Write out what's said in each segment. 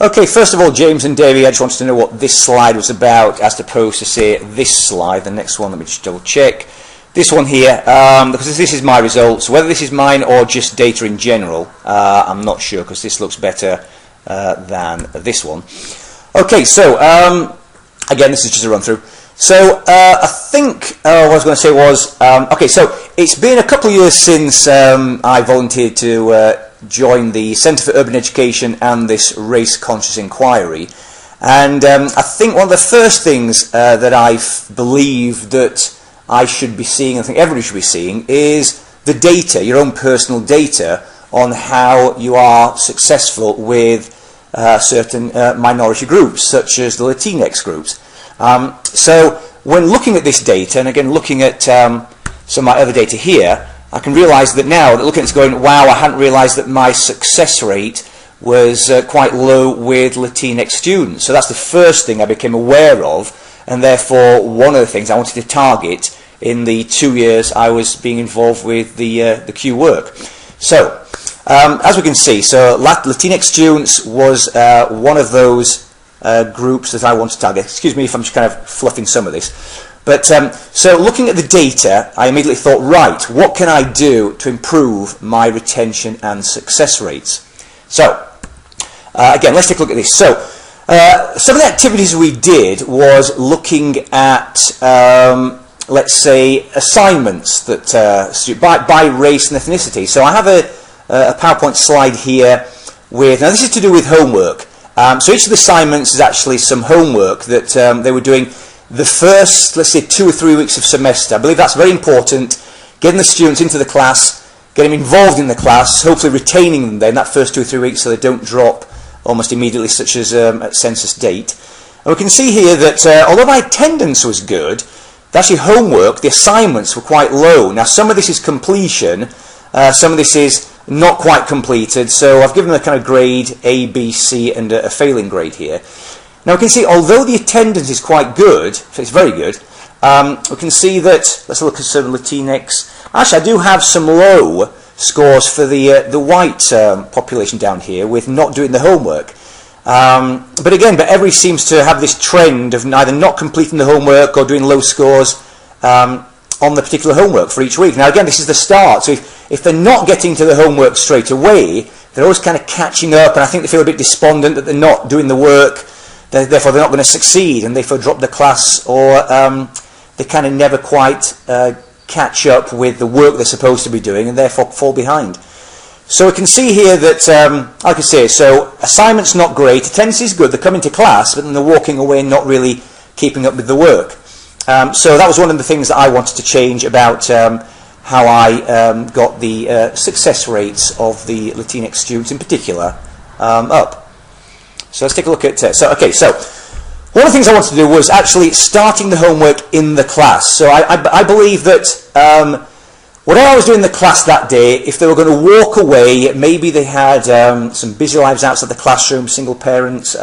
Okay, first of all, James and Davey, I just wanted to know what this slide was about, as opposed to, say, this slide. The next one, let me just double check. This one here, because this is my results. Whether this is mine or just data in general, I'm not sure, because this looks better than this one. Okay, so, again, this is just a run-through. So, I think what I was going to say was, okay, so it's been a couple of years since I volunteered to join the Centre for Urban Education and this Race Conscious Inquiry. And I think one of the first things that I believe that I should be seeing, I think everybody should be seeing, is the data, your own personal data, on how you are successful with certain minority groups, such as the Latinx groups. So when looking at this data, and again looking at some of my other data here, I can realise that now, that looking at it going, wow, I hadn't realised that my success rate was quite low with Latinx students. So that's the first thing I became aware of, and therefore one of the things I wanted to target in the 2 years I was being involved with the Q work. So, as we can see, so Latinx students was one of those groups that I want to target. Excuse me if I'm just kind of fluffing some of this. But so looking at the data, I immediately thought, right, what can I do to improve my retention and success rates? So, again, let's take a look at this. So, some of the activities we did was looking at, let's say, assignments that by race and ethnicity. So I have a PowerPoint slide here with, now this is to do with homework. So each of the assignments is actually some homework that they were doing the first, let's say, 2 or 3 weeks of semester. I believe that's very important, getting the students into the class, getting them involved in the class, hopefully retaining them there in that first 2 or 3 weeks so they don't drop almost immediately, such as at census date. And we can see here that although my attendance was good, actually homework, the assignments were quite low. Now some of this is completion, some of this is not quite completed, so I've given them a kind of grade A, B, C and a failing grade here. Now we can see, although the attendance is quite good, so it's very good, we can see that, let's look at some Latinx. Actually, I do have some low scores for the white population down here with not doing the homework. But again, everybody seems to have this trend of either not completing the homework or doing low scores on the particular homework for each week. Now again, this is the start, so if they're not getting to the homework straight away, they're always kind of catching up, and I think they feel a bit despondent that they're not doing the work. Therefore they're not going to succeed, and therefore drop the class, or they kind of never quite catch up with the work they're supposed to be doing, and therefore fall behind. So we can see here that, like I say, so assignments not great, attendance is good, they're coming to class, but then they're walking away and not really keeping up with the work. So that was one of the things that I wanted to change about how I got the success rates of the Latinx students in particular up. So let's take a look at, so one of the things I wanted to do was actually starting the homework in the class. So I believe that whatever I was doing in the class that day, if they were going to walk away, maybe they had some busy lives outside the classroom, single parents,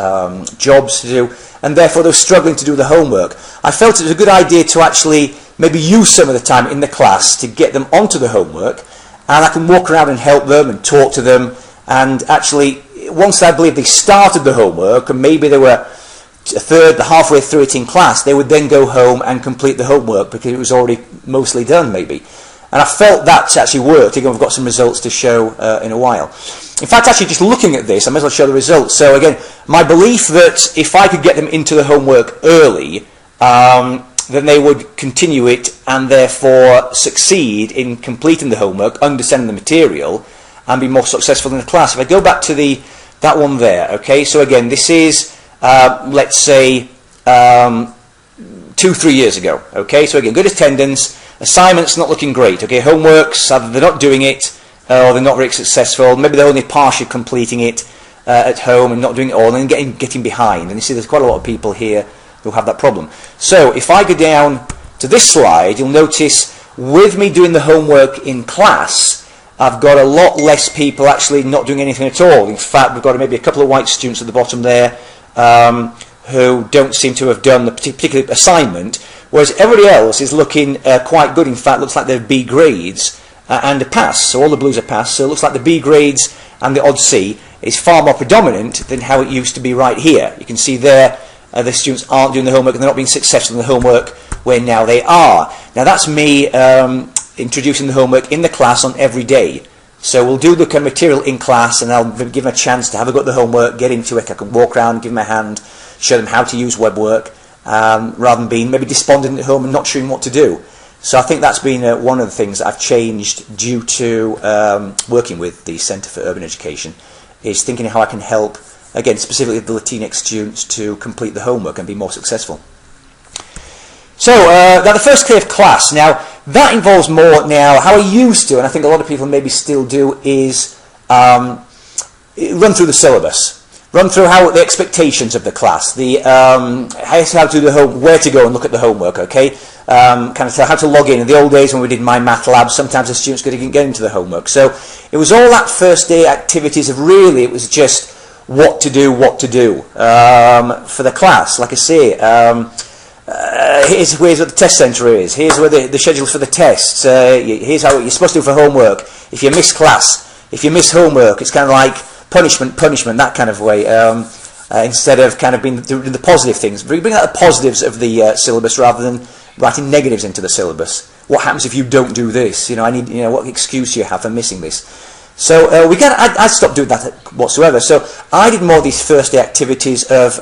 jobs to do, and therefore they were struggling to do the homework. I felt it was a good idea to actually maybe use some of the time in the class to get them onto the homework, and I can walk around and help them and talk to them, and actually once I believe they started the homework, and maybe they were halfway through it in class, they would then go home and complete the homework because it was already mostly done, maybe. And I felt that's actually worked. Again, we've got some results to show in a while. In fact, actually, just looking at this, I might as well show the results. So again, my belief that if I could get them into the homework early, then they would continue it and therefore succeed in completing the homework, understanding the material, and be more successful in the class. If I go back to that one there, okay, so again, this is, let's say, 2-3 years ago, okay, so again, good attendance, assignments not looking great, okay, homeworks, either they're not doing it, or they're not very successful, maybe they're only partially completing it at home and not doing it all, and then getting behind, and you see there's quite a lot of people here who have that problem. So, if I go down to this slide, you'll notice, with me doing the homework in class, I've got a lot less people actually not doing anything at all. In fact, we've got maybe a couple of white students at the bottom there who don't seem to have done the particular assignment, whereas everybody else is looking quite good. In fact, looks like they're B grades and a pass. So all the blues are pass. So it looks like the B grades and the odd C is far more predominant than how it used to be right here. You can see there the students aren't doing the homework and they're not being successful in the homework, where now they are. Now that's me introducing the homework in the class on every day. So we'll do the kind of material in class, and I'll give them a chance to have a go at the homework, get into it. I can walk around, give them a hand, show them how to use WebWork, rather than being maybe despondent at home and not sure what to do. So I think that's been one of the things that I've changed due to working with the Centre for Urban Education, is thinking how I can help, again, specifically the Latinx students to complete the homework and be more successful. So, now the first day of class, now that involves more now, how I used to, and I think a lot of people maybe still do, is run through the syllabus. Run through how the expectations of the class, the how to do the home, where to go and look at the homework, okay? Kind of how to log in. In the old days when we did my math lab, sometimes the students couldn't get into the homework. So it was all that first day activities of really, it was just what to do for the class. Like I say, here's what the test centre is, here's where the schedule for the tests, here's how you're supposed to do for homework. If you miss class, if you miss homework, it's kind of like punishment, that kind of way, instead of kind of being the positive things. Bring out the positives of the syllabus rather than writing negatives into the syllabus. What happens if you don't do this? I need, what excuse do you have for missing this? So I stopped doing that whatsoever. So I did more of these first day activities of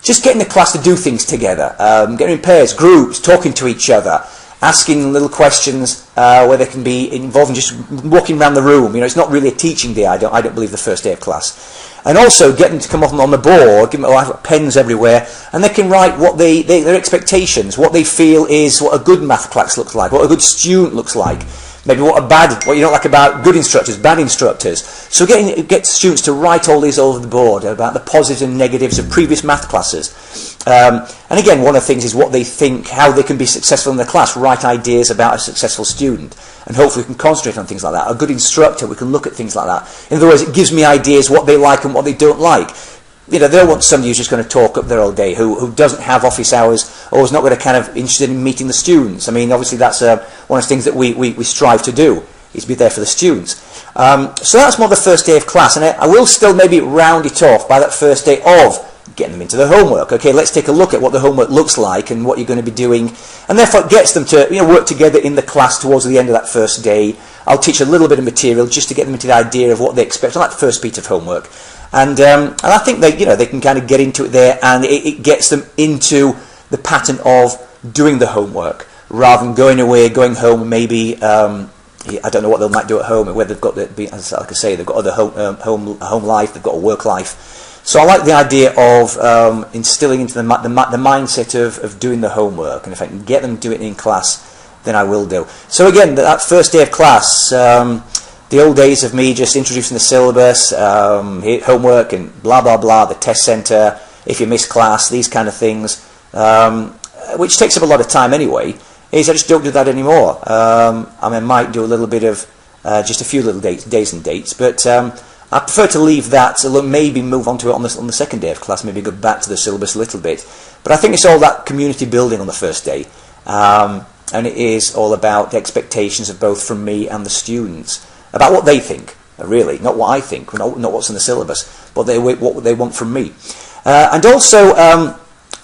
just getting the class to do things together, getting in pairs, groups, talking to each other, asking little questions where they can be involved in just walking around the room. It's not really a teaching day, I don't believe, the first day of class. And also get them to come up on the board, give them I've got pens everywhere, and they can write what their expectations, what they feel is what a good math class looks like, what a good student looks like. Maybe what you don't like about good instructors, bad instructors. So get students to write all these all over the board about the positives and negatives of previous math classes. And again, one of the things is what they think, how they can be successful in the class, write ideas about a successful student. And hopefully we can concentrate on things like that. A good instructor, we can look at things like that. In other words, it gives me ideas what they like and what they don't like. They don't want somebody who's just going to talk up there all day, who doesn't have office hours, or is not going to kind of interested in meeting the students. I mean, obviously that's one of the things that we strive to do, is be there for the students. So that's more the first day of class, and I will still maybe round it off by that first day of getting them into the homework. Okay, let's take a look at what the homework looks like and what you're going to be doing, and therefore it gets them to work together in the class towards the end of that first day. I'll teach a little bit of material just to get them into the idea of what they expect on that first piece of homework. And I think they can kind of get into it there, and it gets them into the pattern of doing the homework rather than going away, going home. Maybe I don't know what they might do at home, whether they've got like I say, they've got other home life, they've got a work life. So I like the idea of instilling into the mindset of doing the homework, and if I can get them to do it in class, then I will do. So again, that first day of class. The old days of me just introducing the syllabus, homework and blah blah blah, the test centre, if you miss class, these kind of things, which takes up a lot of time anyway, is I just don't do that anymore. I might do a little bit of just a few little days and dates, but I prefer to leave that, so maybe move on to it on the second day of class, maybe go back to the syllabus a little bit. But I think it's all that community building on the first day, and it is all about the expectations of both from me and the students, about what they think, really, not what I think, not what's in the syllabus, but what they want from me. And also,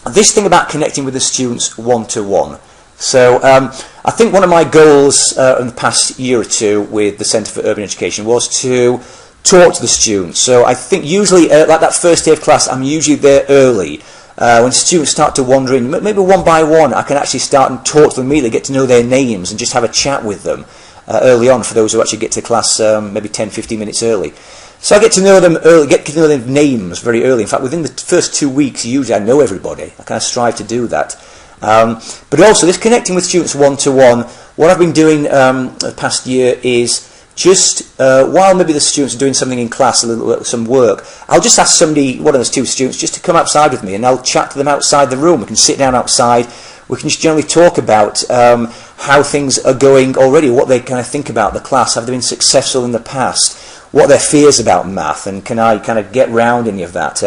this thing about connecting with the students one-to-one. So I think one of my goals in the past year or two with the Centre for Urban Education was to talk to the students. So I think usually, like that first day of class, I'm usually there early. When students start to wander in, maybe one by one, I can actually start and talk to them immediately, get to know their names and just have a chat with them. Early on, for those who actually get to class maybe 10-15 minutes early. So I get to know them early, get to know their names very early. In fact, within the first 2 weeks, usually I know everybody. I kind of strive to do that. But also, this connecting with students one-to-one, what I've been doing the past year is just, while maybe the students are doing something in class, some work, I'll just ask somebody, one of those two students, just to come outside with me, and I'll chat to them outside the room. We can sit down outside. We can just generally talk about how things are going already, what they kind of think about the class, have they been successful in the past, what are their fears about math, and can I kind of get round any of that,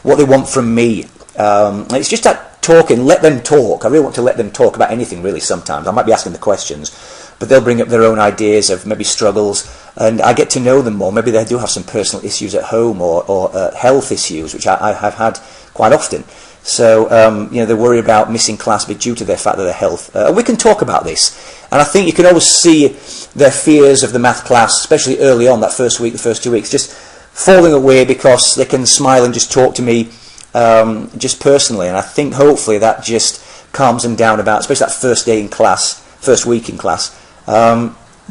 what they want from me. It's just that talking, let them talk. I really want to let them talk about anything really sometimes. I might be asking the questions, but they'll bring up their own ideas of maybe struggles, and I get to know them more. Maybe they do have some personal issues at home or health issues, which I have had quite often. So, they worry about missing class due to their fact of their health. We can talk about this. And I think you can always see their fears of the math class, especially early on, that first week, the first 2 weeks, just falling away because they can smile and just talk to me just personally. And I think hopefully that just calms them down about, especially that first day in class, first week in class,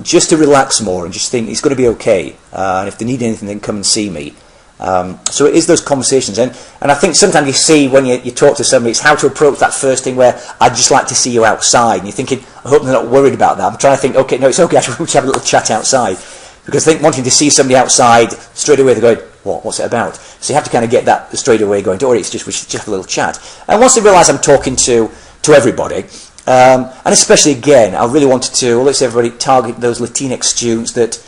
just to relax more and just think it's going to be okay. And if they need anything, they can come and see me. So it is those conversations, and I think sometimes you see when you talk to somebody, it's how to approach that first thing where I'd just like to see you outside, and you're thinking, I hope they're not worried about that. I'm trying to think, okay, no, it's okay, actually we'll have a little chat outside, because I think wanting to see somebody outside, straight away they're going, what's it about? So you have to kind of get that straight away going, or it's just, we should just have a little chat. And once they realise I'm talking to everybody, and especially again, I really wanted to, let's say everybody target those Latinx students that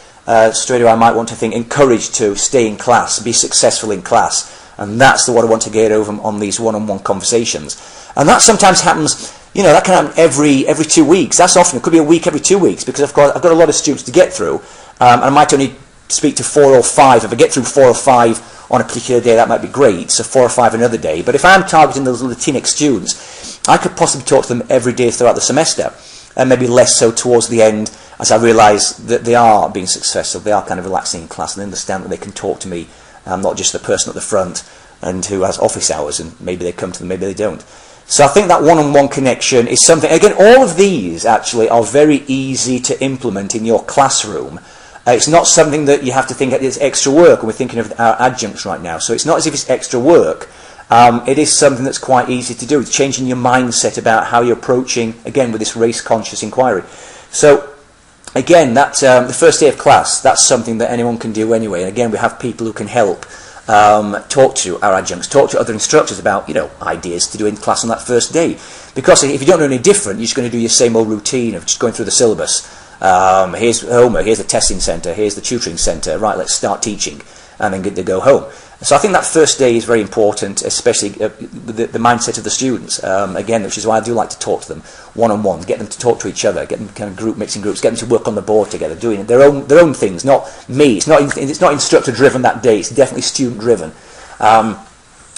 straight away I might want to think encouraged to stay in class, be successful in class, and that's what I want to get over on these one-on-one conversations. And that sometimes happens, that can happen every 2 weeks. That's often, it could be a week every 2 weeks, because I've got a lot of students to get through, and I might only speak to 4 or 5. If I get through 4 or 5 on a particular day, that might be great, so 4 or 5 another day. But if I'm targeting those Latinx students, I could possibly talk to them every day throughout the semester, and maybe less so towards the end, as I realise that they are being successful, they are kind of relaxing in class, and they understand that they can talk to me, not just the person at the front and who has office hours, and maybe they come to them, maybe they don't. So I think that one-on-one connection is something, again, all of these actually are very easy to implement in your classroom. It's not something that you have to think it's extra work, and we're thinking of our adjuncts right now, so it's not as if it's extra work. It is something that's quite easy to do. It's changing your mindset about how you're approaching, again, with this race-conscious inquiry. So, again, the first day of class, that's something that anyone can do anyway. And again, we have people who can help talk to our adjuncts, talk to other instructors about, ideas to do in class on that first day. Because if you don't know any different, you're just going to do your same old routine of just going through the syllabus. Here's homework, here's the testing centre, here's the tutoring centre, right, let's start teaching, and then get to go home. So I think that first day is very important, especially the mindset of the students, again, which is why I do like to talk to them one-on-one, get them to talk to each other, get them kind of mixing groups, get them to work on the board together, doing their own things, not me. It's not instructor-driven that day, it's definitely student-driven.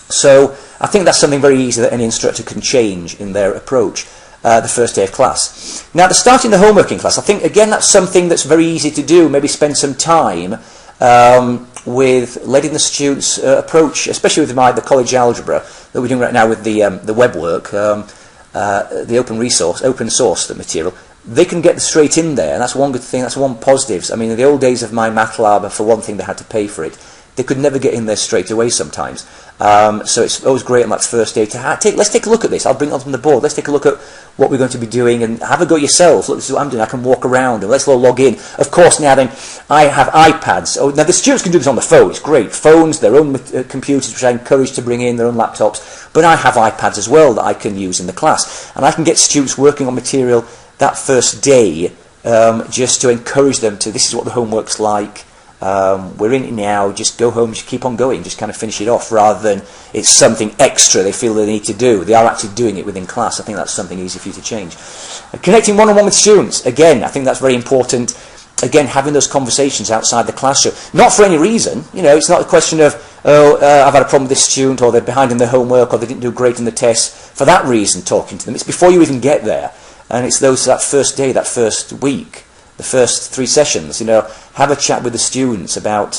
So I think that's something very easy that any instructor can change in their approach. The first day of class. Now, starting the homework in class, I think, again, that's something that's very easy to do. Maybe spend some time with letting the students approach, especially with the college algebra that we're doing right now with the web work, the open source the material. They can get straight in there, and that's one good thing, that's one positive. I mean, in the old days of my math lab, for one thing, they had to pay for it. They could never get in there straight away sometimes. So it's always great on that first day to let's take a look at this. I'll bring it onto the board. Let's take a look at what we're going to be doing and have a go yourselves. Look, this is what I'm doing. I can walk around and let's all log in. Of course, now then, I have iPads. Oh, now the students can do this on the phone. It's great. Phones, their own computers, which I encourage to bring in, their own laptops. But I have iPads as well that I can use in the class. And I can get students working on material that first day just to encourage them to, this is what the homework's like. We're in it now, just go home, just keep on going, just kind of finish it off, rather than it's something extra they feel they need to do. They are actually doing it within class. I think that's something easy for you to change. Connecting one-on-one with students, again, I think that's very important. Again, having those conversations outside the classroom, not for any reason. It's not a question of, I've had a problem with this student, or they're behind in their homework, or they didn't do great in the test. For that reason, talking to them. It's before you even get there, and it's that first day, that first week, the first 3 sessions, have a chat with the students about,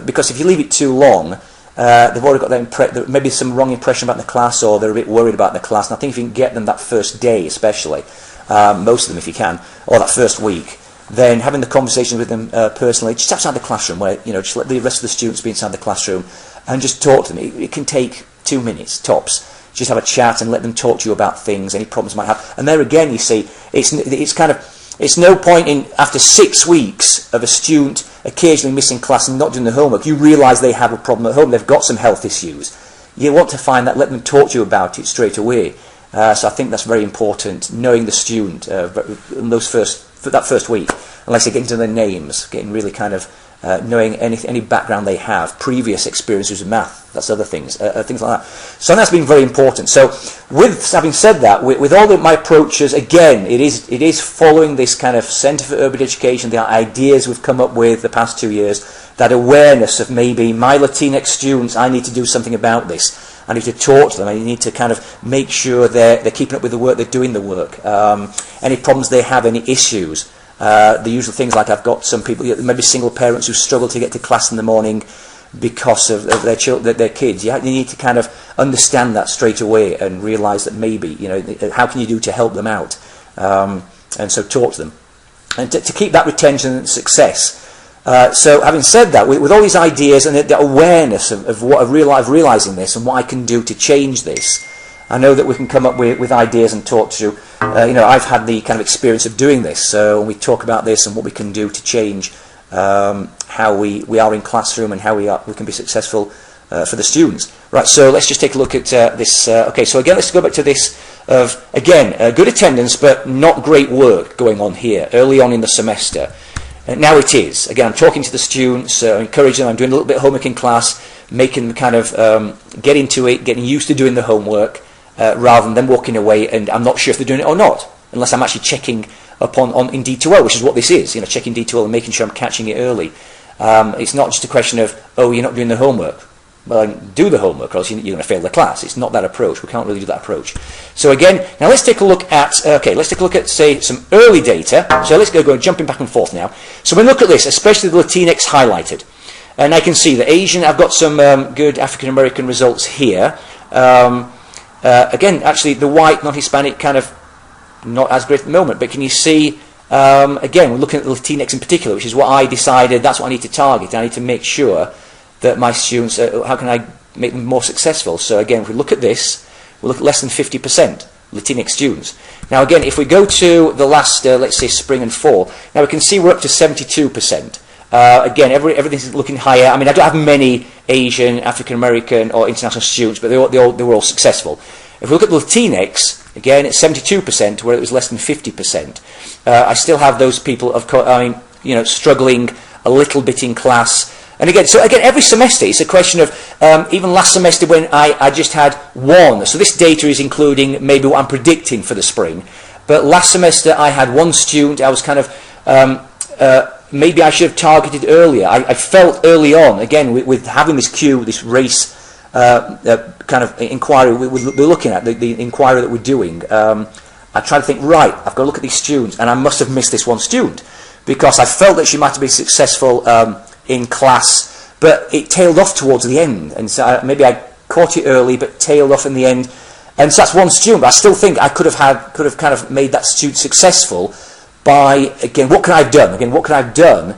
because if you leave it too long, they've already got maybe some wrong impression about the class, or they're a bit worried about the class. And I think if you can get them that first day, especially, most of them if you can, or that first week, then having the conversation with them personally, just outside the classroom, where, just let the rest of the students be inside the classroom, and just talk to them. It can take 2 minutes, tops. Just have a chat and let them talk to you about things, any problems they might have. And there again, you see, it's no point in, after 6 weeks of a student occasionally missing class and not doing the homework, you realise they have a problem at home, they've got some health issues. You want to find that, let them talk to you about it straight away. So I think that's very important, knowing the student in that first week, unless they get into their names, getting really kind of knowing any background they have, previous experiences with math, that's other things, things like that. So that's been very important. So with having said that, with all my approaches, again, it is following this kind of Centre for Urban Education, the ideas we've come up with the past 2 years, that awareness of maybe my Latinx students, I need to do something about this. I need to talk to them. I need to kind of make sure they're keeping up with the work, they're doing the work. Any problems they have, any issues. The usual things like I've got some people, maybe single parents who struggle to get to class in the morning because of their kids. You need to kind of understand that straight away and realise that maybe, how can you do to help them out? And so talk to them. And to keep that retention and success. So having said that, with all these ideas and the awareness of what of realising this and what I can do to change this, I know that we can come up with ideas and talk to. I've had the kind of experience of doing this, so we talk about this and what we can do to change how we are in classroom and how we can be successful for the students. Right, so let's just take a look at this. Okay, so again, let's go back to this of, again, good attendance but not great work going on here early on in the semester. Now it is. Again, I'm talking to the students, encouraging them. I'm doing a little bit of homework in class, making them kind of get into it, getting used to doing the homework, rather than them walking away and I'm not sure if they're doing it or not, unless I'm actually checking up on in D2L, which is what this is, checking D2L and making sure I'm catching it early. It's not just a question of, oh, you're not doing the homework. Well, do the homework or else you're going to fail the class. It's not that approach. We can't really do that approach. So again, now let's take a look at, say, some early data. So let's go jumping back and forth now. So when we look at this, especially the Latinx highlighted, and I can see the Asian, I've got some good African American results here. Again, actually, the white, non-Hispanic, kind of not as great at the moment, but can you see, again, we're looking at the Latinx in particular, which is what I decided, that's what I need to target. I need to make sure that my students, how can I make them more successful? So again, if we look at this, we'll look at less than 50% Latinx students. Now again, if we go to the last, let's say spring and fall, now we can see we're up to 72%. Again, everything's looking higher. I mean, I don't have many Asian, African American or international students, but they were all successful. If we look at the Latinx, again, it's 72%, where it was less than 50%. I still have those people, struggling a little bit in class. And again, every semester, it's a question of, even last semester when I just had one, so this data is including maybe what I'm predicting for the spring, but last semester I had one student, I was kind of, maybe I should have targeted earlier. I felt early on, again, with having this this race kind of inquiry we're looking at, the inquiry that we're doing, I tried to think, right, I've got to look at these students, and I must have missed this one student, because I felt that she might have been successful in class, but it tailed off towards the end, and so maybe I caught it early, but tailed off in the end, and so that's one student. But I still think I could have kind of made that student successful by, again, what can I have done? Again, what can I have done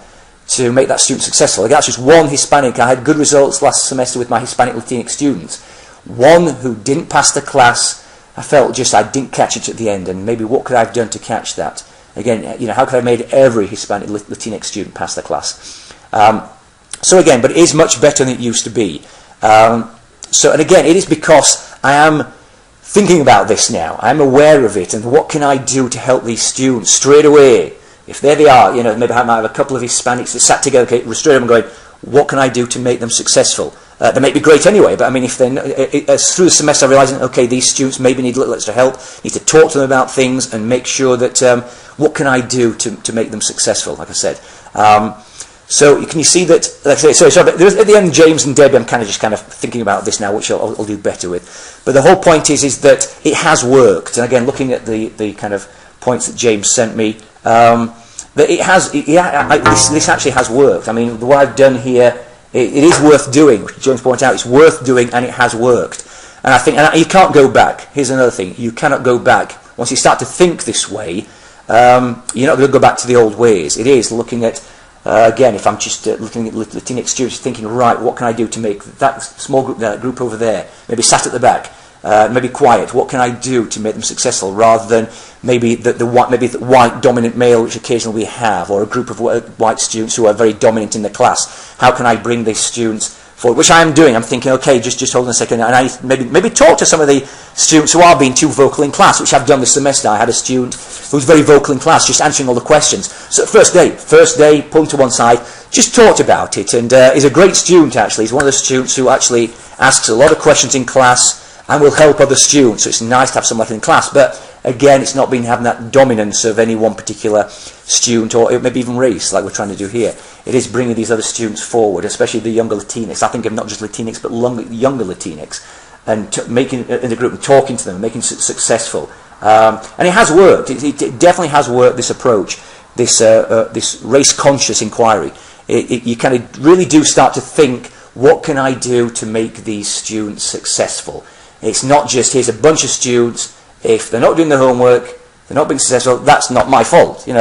to make that student successful? Again, that's just one Hispanic. I had good results last semester with my Hispanic Latinx students. One who didn't pass the class, I felt just I didn't catch it at the end, and maybe what could I have done to catch that? Again, how could I have made every Hispanic Latinx student pass the class? So again, but it is much better than it used to be. And again, it is because I am thinking about this now. I'm aware of it, and what can I do to help these students straight away? If there they are, maybe I might have a couple of Hispanics that sat together, okay, straight away I'm going, what can I do to make them successful? They may be great anyway, but I mean, if they're through the semester I'm realising, okay, these students maybe need a little extra help, need to talk to them about things and make sure that what can I do to make them successful, like I said. So can you see that, like I say, sorry, but at the end, James and Debbie, I'm kind of thinking about this now, which I'll do better with. But the whole point is that it has worked. And again, looking at the kind of points that James sent me, that it has, this actually has worked. I mean, what I've done here, it is worth doing, which James pointed out, it's worth doing and it has worked. And I think, and you can't go back. Here's another thing, you cannot go back. Once you start to think this way, you're not going to go back to the old ways. It is looking at, again, if I'm just looking at Latinx students, thinking, right, what can I do to make that small group, that group over there, maybe sat at the back, maybe quiet, what can I do to make them successful, rather than maybe the white dominant male, which occasionally we have, or a group of white students who are very dominant in the class. How can I bring these students forward, which I am doing. I'm thinking, okay, just hold on a second, and I maybe talk to some of the students who are being too vocal in class, which I've done this semester. I had a student who was very vocal in class, just answering all the questions. So first day, pulled him to one side, just talked about it, and he's a great student actually. He's one of the students who actually asks a lot of questions in class and will help other students, so it's nice to have someone like in class, but again, it's not been having that dominance of any one particular student, or maybe even race, like we're trying to do here. It is bringing these other students forward, especially the younger Latinx. I think of not just Latinx, but younger Latinx, and making in the group and talking to them, making it successful. And it has worked. It definitely has worked. This approach, this race-conscious inquiry. You kind of really do start to think, what can I do to make these students successful? It's not just here's a bunch of students. If they're not doing their homework, they're not being successful, that's not my fault. You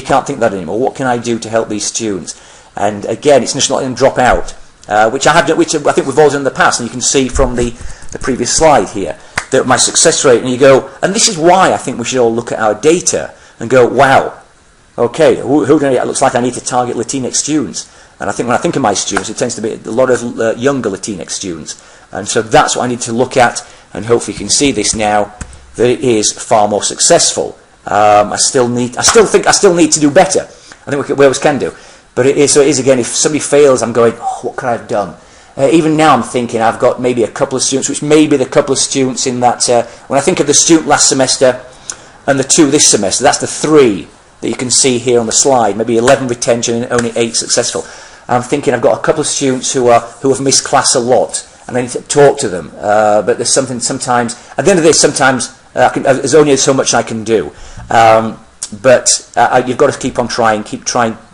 can't think that anymore. What can I do to help these students? And again, it's just not letting them drop out, which I think we've all done in the past, and you can see from the previous slide here that my success rate. And you go, and this is why I think we should all look at our data and go, wow, okay, who do it looks like I need to target Latinx students. And I think when I think of my students, it tends to be a lot of younger Latinx students, and so that's what I need to look at. And hopefully, you can see this now, that it is far more successful. I still need to do better. I think we always can do, but it is again. If somebody fails, I'm going, oh, what could I have done? Even now, I'm thinking I've got maybe a couple of students, which may be the couple of students in that. When I think of the student last semester and the 2 this semester, that's the 3 that you can see here on the slide. Maybe 11 retention and only 8 successful. I'm thinking I've got a couple of students who have missed class a lot, and I need to talk to them. But there's something sometimes at the end of this. Sometimes there's only so much I can do. But you've got to keep on trying,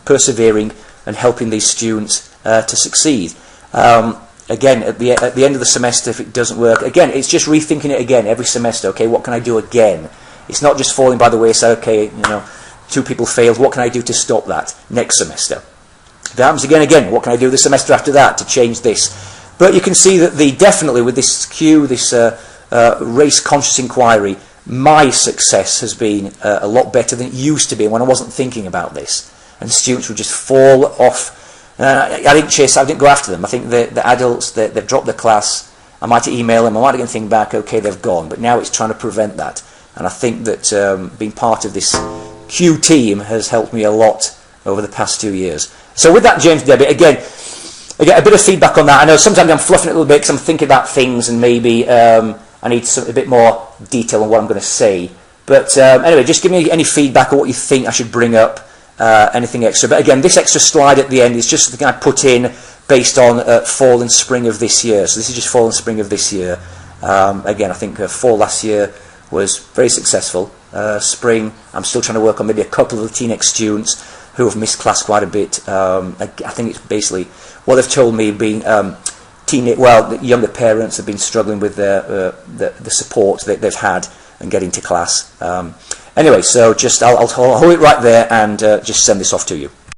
persevering, and helping these students to succeed. Again, at the end of the semester, if it doesn't work, again, it's just rethinking it again every semester. Okay, what can I do again? It's not just falling by the wayside. Okay, 2 people failed. What can I do to stop that next semester? If it happens again, what can I do the semester after that to change this? But you can see that definitely with this race-conscious inquiry, my success has been a lot better than it used to be when I wasn't thinking about this. And students would just fall off. I didn't go after them. I think the adults, they've dropped the class. I might email them. I might get anything back. Okay, they've gone. But now it's trying to prevent that. And I think that being part of this Q team has helped me a lot over the past 2 years. So with that, James, Debbie, again, I get a bit of feedback on that. I know sometimes I'm fluffing it a little bit because I'm thinking about things, and maybe I need a bit more detail on what I'm going to say. But anyway, just give me any feedback on what you think I should bring up, anything extra. But again, this extra slide at the end is just something I put in based on fall and spring of this year. So this is just fall and spring of this year. Again, I think fall last year was very successful. Spring, I'm still trying to work on maybe a couple of Latinx students who have missed class quite a bit. I think it's basically what they've told me, being the younger parents have been struggling with the support that they've had and getting to class. Anyway, so I'll hold it right there and just send this off to you.